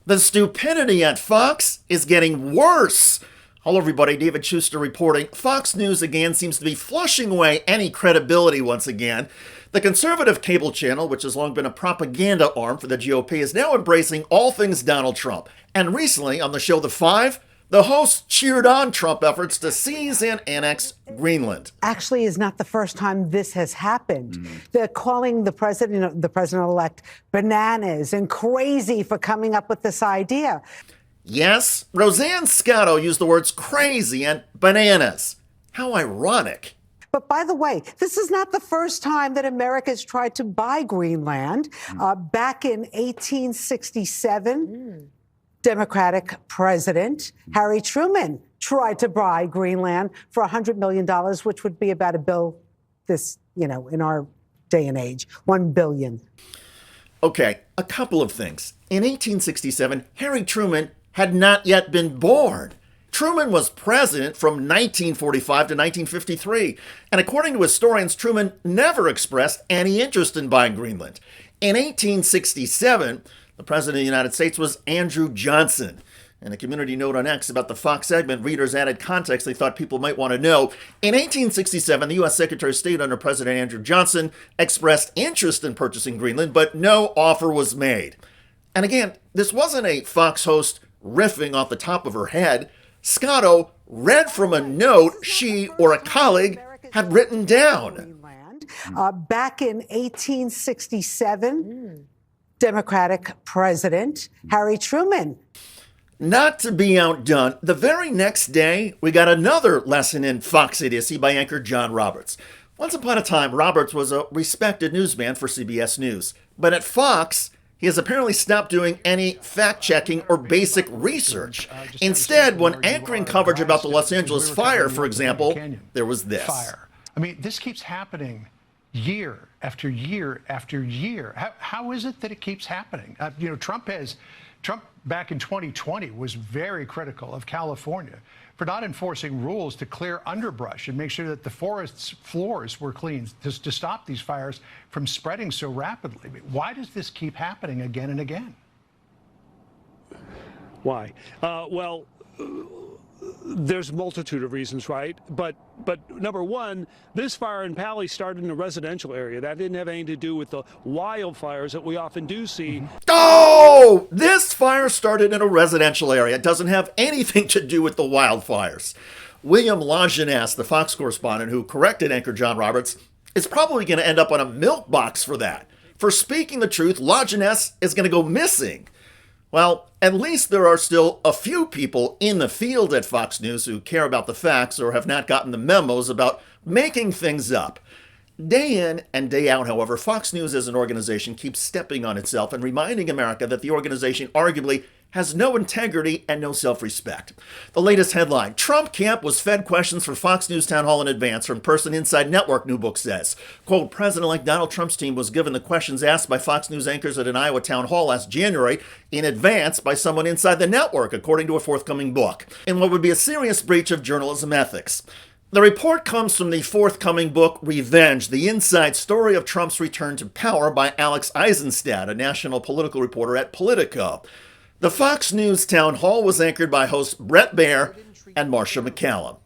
The stupidity at Fox is getting worse. Hello, everybody. David Shuster reporting. Fox News again seems to be flushing away any credibility once again. The conservative cable channel, which has long been a propaganda arm for the GOP, is now embracing all things Donald Trump. And recently, on the show The Five, the host cheered on Trump efforts to seize and annex Greenland. Actually is not the first time this has happened. They're calling the president-elect bananas and crazy for coming up with this idea. Yes, Rosanna Scotto used the words crazy and bananas. How ironic. But by the way, this is not the first time that America has tried to buy Greenland. Back in 1867, Democratic President Harry Truman tried to buy Greenland for $100 million, which would be about a bill in our day and age, $1 billion. Okay, a couple of things. In 1867, Harry Truman had not yet been born. Truman was president from 1945 to 1953, and according to historians, Truman never expressed any interest in buying Greenland. In 1867, the president of the United States was Andrew Johnson. In a community note on X about the Fox segment, readers added context they thought people might want to know. In 1867, the U.S. Secretary of State under President Andrew Johnson expressed interest in purchasing Greenland, but no offer was made. And again, this wasn't a Fox host riffing off the top of her head. Scotto read from a note she or a colleague had written down. Back in 1867, Democratic President Harry Truman. Not to be outdone, the very next day, we got another lesson in Fox idiocy by anchor John Roberts. Once upon a time, Roberts was a respected newsman for CBS News. But at Fox, he has apparently stopped doing any fact-checking or basic research. Instead, when anchoring coverage about the Los Angeles fire, for example, there was this. I mean, this keeps happening year after year after year. How is it that it keeps happening? Trump back in 2020 was very critical of California for not enforcing rules to clear underbrush and make sure that the forest's floors were clean to stop these fires from spreading so rapidly. Why does this keep happening again and again? Why? There's a multitude of reasons, right? But number one, this fire in Pali started in a residential area. That didn't have anything to do with the wildfires that we often do see. Oh, this fire started in a residential area. It doesn't have anything to do with the wildfires. William Lajeunesse, the Fox correspondent who corrected anchor John Roberts, is probably going to end up on a milk box for that. For speaking the truth, Lajeunesse is going to go missing. Well, at least there are still a few people in the field at Fox News who care about the facts or have not gotten the memos about making things up. Day in and day out, however, Fox News as an organization keeps stepping on itself and reminding America that the organization arguably has no integrity and no self-respect. The latest headline, Trump camp was fed questions for Fox News town hall in advance from person inside network, new book says. Quote, President-elect Donald Trump's team was given the questions asked by Fox News anchors at an Iowa town hall last January in advance by someone inside the network, according to a forthcoming book, in what would be a serious breach of journalism ethics. The report comes from the forthcoming book, Revenge, the inside story of Trump's return to power by Alex Eisenstadt, a national political reporter at Politico. The Fox News town hall was anchored by hosts Brett Baier and Marcia McCallum.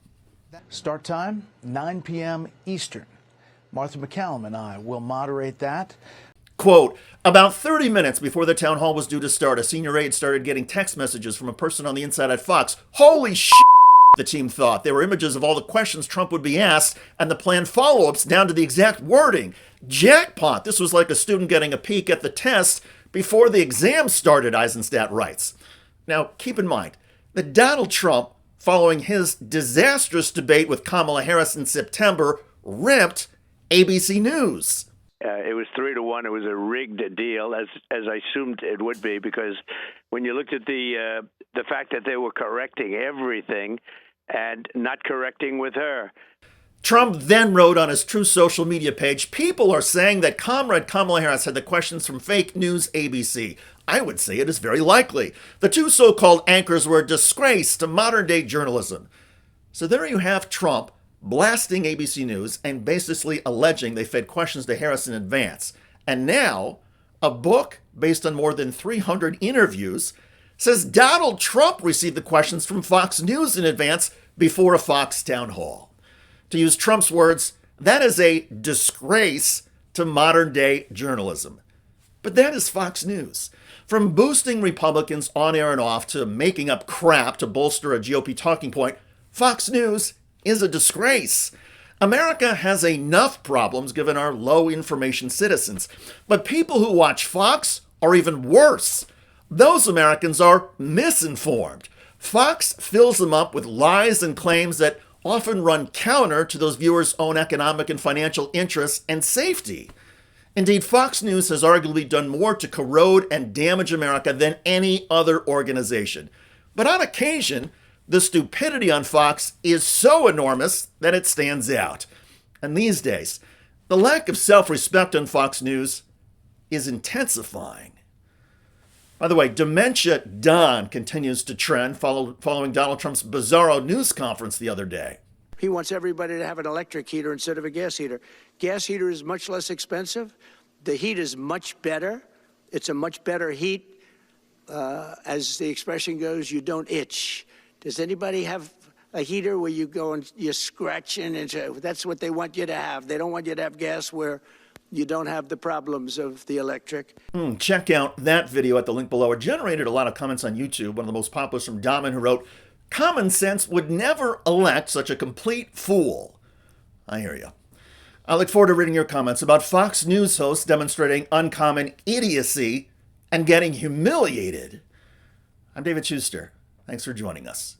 Start time, 9 p.m. Eastern. Martha McCallum and I will moderate that. Quote, about 30 minutes before the town hall was due to start, a senior aide started getting text messages from a person on the inside at Fox. Holy shit, the team thought. There were images of all the questions Trump would be asked and the planned follow-ups down to the exact wording. Jackpot. This was like a student getting a peek at the test before the exam started, Eisenstadt writes. Now, keep in mind that Donald Trump, following his disastrous debate with Kamala Harris in September, ripped ABC News. It was 3-1. It was a rigged deal, as I assumed it would be, because when you looked at the fact that they were correcting everything and not correcting with her. Trump then wrote on his True social media page, people are saying that Comrade Kamala Harris had the questions from fake news ABC. I would say it is very likely. The two so-called anchors were a disgrace to modern-day journalism. So there you have Trump blasting ABC News and basically alleging they fed questions to Harris in advance. And now, a book based on more than 300 interviews says Donald Trump received the questions from Fox News in advance before a Fox town hall. To use Trump's words, that is a disgrace to modern-day journalism. But that is Fox News. From boosting Republicans on air and off to making up crap to bolster a GOP talking point, Fox News is a disgrace. America has enough problems given our low information citizens. But people who watch Fox are even worse. Those Americans are misinformed. Fox fills them up with lies and claims that often run counter to those viewers' own economic and financial interests and safety. Indeed, Fox News has arguably done more to corrode and damage America than any other organization. But on occasion, the stupidity on Fox is so enormous that it stands out. And these days, the lack of self-respect on Fox News is intensifying. By the way, Dementia Don continues to trend following Donald Trump's Bizarro news conference the other day. He wants everybody to have an electric heater instead of a gas heater. Gas heater is much less expensive. The heat is much better. It's a much better heat. As the expression goes, you don't itch. Does anybody have a heater where you go and you're scratching? That's what they want you to have. They don't want you to have gas where you don't have the problems of the electric. Check out that video at the link below. It generated a lot of comments on YouTube. One of the most popular from Daman, who wrote, "Common sense would never elect such a complete fool." I hear you. I look forward to reading your comments about Fox News hosts demonstrating uncommon idiocy and getting humiliated. I'm David Shuster. Thanks for joining us.